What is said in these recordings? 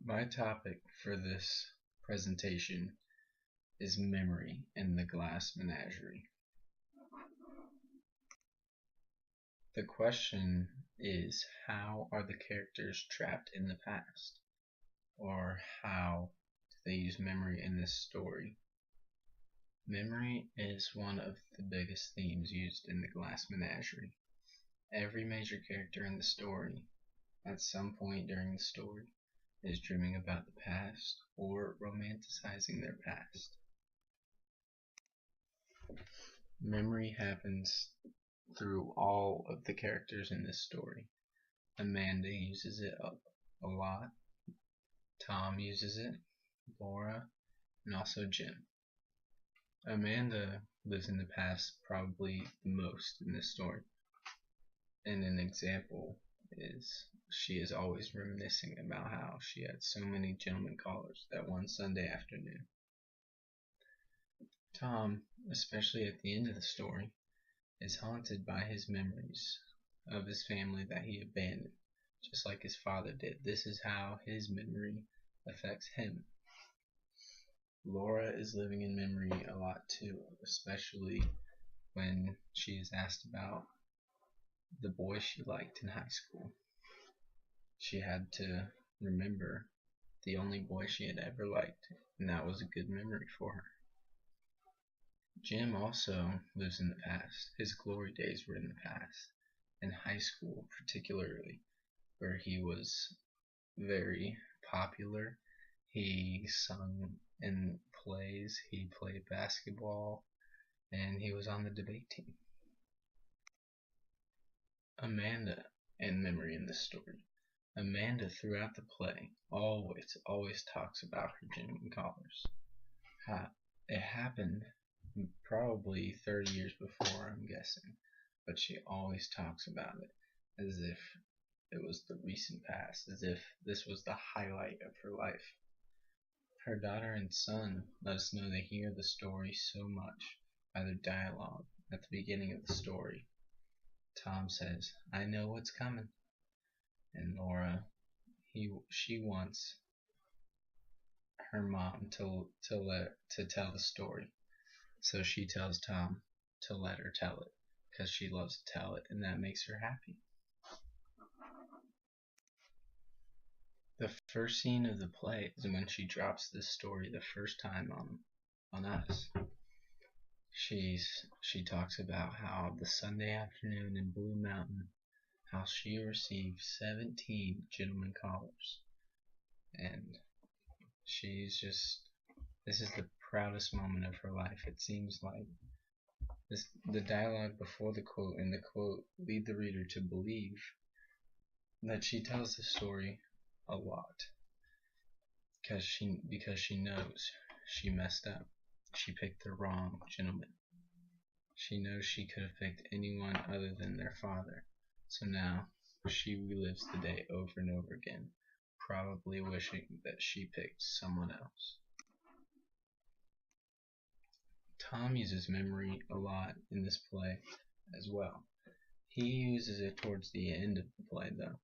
My topic for this presentation is memory in the glass menagerie. The question is, how are the characters trapped in the past? Or how do they use memory in this story? Memory is one of the biggest themes used in the glass menagerie. Every major character in the story, at some point during the story, is dreaming about the past or romanticizing their past. Memory happens through all of the characters in this story. Amanda uses it a lot, Tom uses it, Laura, and also Jim. Amanda lives in the past probably the most in this story. And an example is she is always reminiscing about how she had so many gentlemen callers that one Sunday afternoon. Tom, especially at the end of the story, is haunted by his memories of his family that he abandoned, just like his father did. This is how his memory affects him. Laura is living in memory a lot too, especially when she is asked about the boy she liked in high school. She had to remember the only boy she had ever liked, and that was a good memory for her. Jim also lives in the past. His glory days were in the past, in high school particularly, where he was very popular. He sung in plays, he played basketball, and he was on the debate team. Amanda and memory in this story. Amanda throughout the play always talks about her gentleman callers. It happened probably 30 years before, I'm guessing, but she always talks about it as if it was the recent past, as if this was the highlight of her life. Her daughter and son let us know they hear the story so much by their dialogue at the beginning of the story. Tom says, "I know what's coming," and Laura, she wants her mom to tell the story, so she tells Tom to let her tell it because she loves to tell it, and that makes her happy. The first scene of the play is when she drops this story the first time on us. She talks about how the Sunday afternoon in Blue Mountain, how she received 17 gentlemen callers, and this is the proudest moment of her life. It seems like the dialogue before the quote and the quote lead the reader to believe that she tells the story a lot because she knows she messed up. She picked the wrong gentleman. She knows she could have picked anyone other than their father. So now she relives the day over and over again, probably wishing that she picked someone else. Tom uses memory a lot in this play as well. He uses it towards the end of the play though.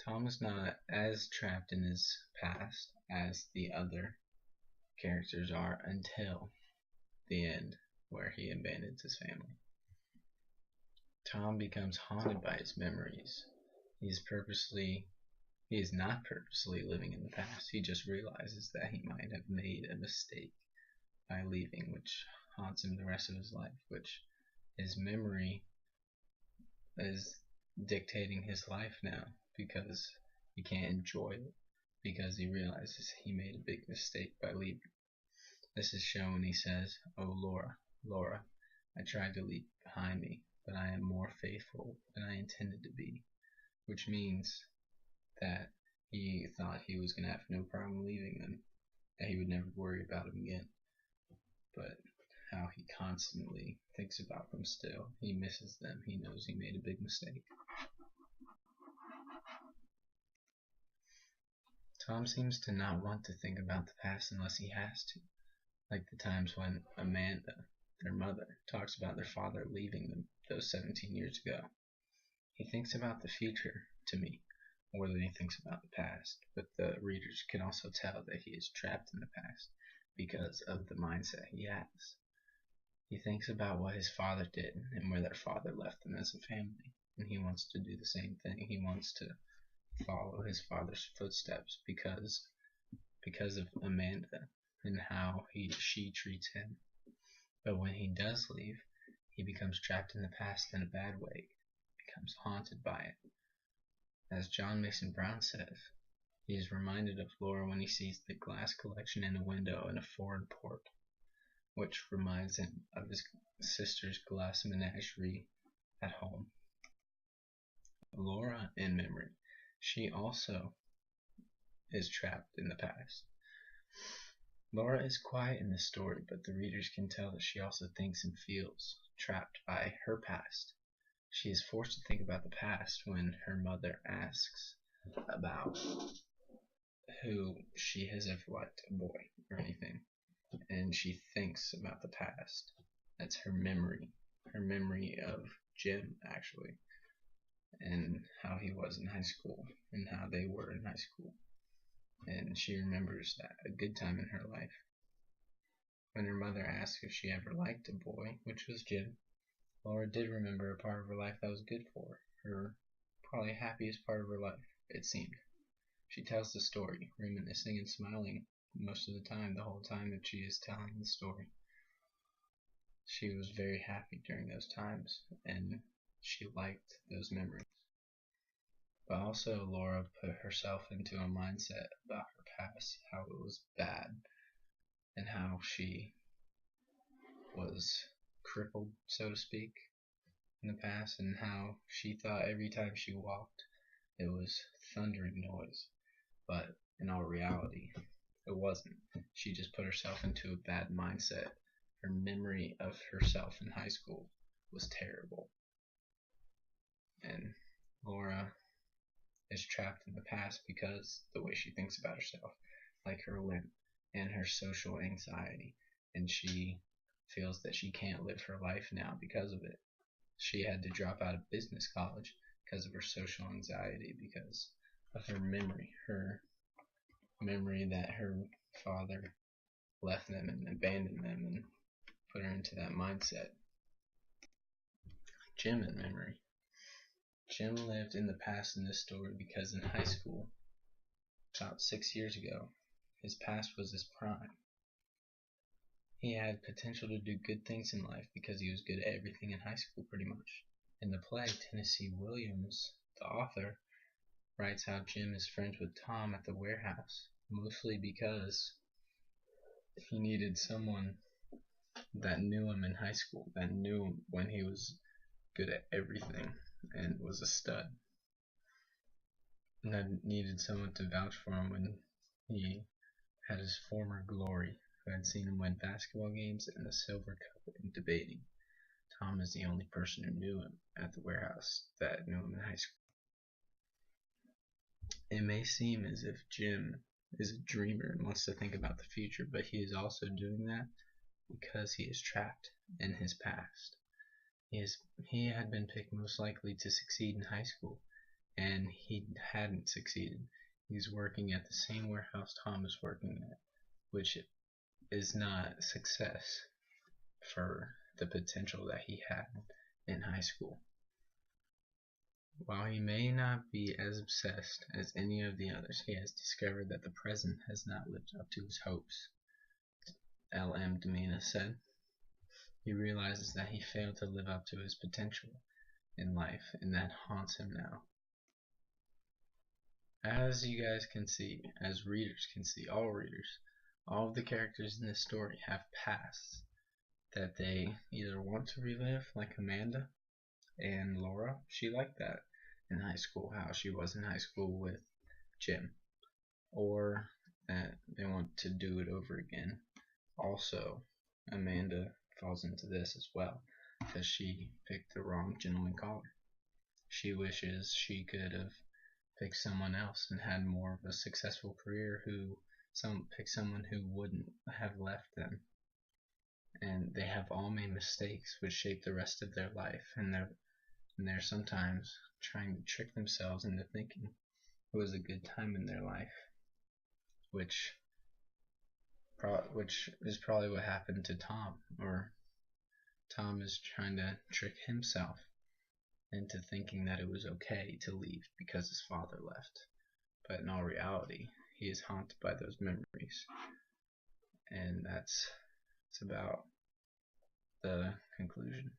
Tom is not as trapped in his past as the other characters are until the end, where he abandons his family. Tom becomes haunted by his memories. He is not purposely living in the past. He just realizes that he might have made a mistake by leaving, which haunts him the rest of his life, which his memory is dictating his life now because he can't enjoy it because he realizes he made a big mistake by leaving. This is shown when he says, "Oh Laura, Laura, I tried to leave behind me, but I am more faithful than I intended to be," which means that he thought he was going to have no problem leaving them, that he would never worry about them again. But how he constantly thinks about them still. He misses them. He knows he made a big mistake. Tom seems to not want to think about the past unless he has to, like the times when Amanda, their mother, talks about their father leaving them those 17 years ago. He thinks about the future, to me, or that he thinks about the past, but the readers can also tell that he is trapped in the past because of the mindset he has. He thinks about what his father did and where their father left them as a family, and he wants to do the same thing. He wants to follow his father's footsteps because of Amanda and how she treats him. But when he does leave, he becomes trapped in the past in a bad way, becomes haunted by it. As John Mason Brown says, he is reminded of Laura when he sees the glass collection in a window in a foreign port, which reminds him of his sister's glass menagerie at home. Laura in memory, she also is trapped in the past. Laura is quiet in this story, but the readers can tell that she also thinks and feels trapped by her past. She is forced to think about the past when her mother asks about who she has ever liked, a boy or anything, and she thinks about the past. That's her memory of Jim, actually, and how he was in high school and how they were in high school. And she remembers that a good time in her life. When her mother asked if she ever liked a boy, which was Jim, Laura did remember a part of her life that was good for her, probably happiest part of her life, it seemed. She tells the story, reminiscing and smiling most of the time, the whole time that she is telling the story. She was very happy during those times, and she liked those memories. But also, Laura put herself into a mindset about her past, how it was bad, and how she was crippled, so to speak, in the past, and how she thought every time she walked it was thundering noise, but in all reality it wasn't. She just put herself into a bad mindset. Her memory of herself in high school was terrible, and Laura is trapped in the past because the way she thinks about herself, like her limp and her social anxiety, and she feels that she can't live her life now because of it. She had to drop out of business college because of her social anxiety, because of her memory that her father left them and abandoned them and put her into that mindset. Jim in memory. Jim lived in the past in this story because in high school, about 6 years ago, his past was his prime. He had potential to do good things in life because he was good at everything in high school pretty much. In the play, Tennessee Williams, the author, writes how Jim is friends with Tom at the warehouse, mostly because he needed someone that knew him in high school, that knew him when he was good at everything and was a stud, and that needed someone to vouch for him when he had his former glory, who had seen him win basketball games and the Silver Cup in debating. Tom is the only person who knew him at the warehouse that knew him in high school. It may seem as if Jim is a dreamer and wants to think about the future, but he is also doing that because he is trapped in his past. He had been picked most likely to succeed in high school, and he hadn't succeeded. He's working at the same warehouse Tom is working at, which is not success for the potential that he had in high school. While he may not be as obsessed as any of the others, he has discovered that the present has not lived up to his hopes. L.M. Demina said. He realizes that he failed to live up to his potential in life, and that haunts him now. As you guys can see, as readers can see, all readers, all of the characters in this story have pasts that they either want to relive, like Amanda and Laura. She liked that in high school, how she was in high school with Jim, or that they want to do it over again. Also, Amanda falls into this as well because she picked the wrong gentleman caller. She wishes she could have picked someone else and had more of a successful career, picked someone who wouldn't have left them. And they have all made mistakes which shape the rest of their life, and they're sometimes trying to trick themselves into thinking was a good time in their life, which is probably what happened to Tom, or Tom is trying to trick himself into thinking that it was okay to leave because his father left. But in all reality, he is haunted by those memories. And that's about the conclusion.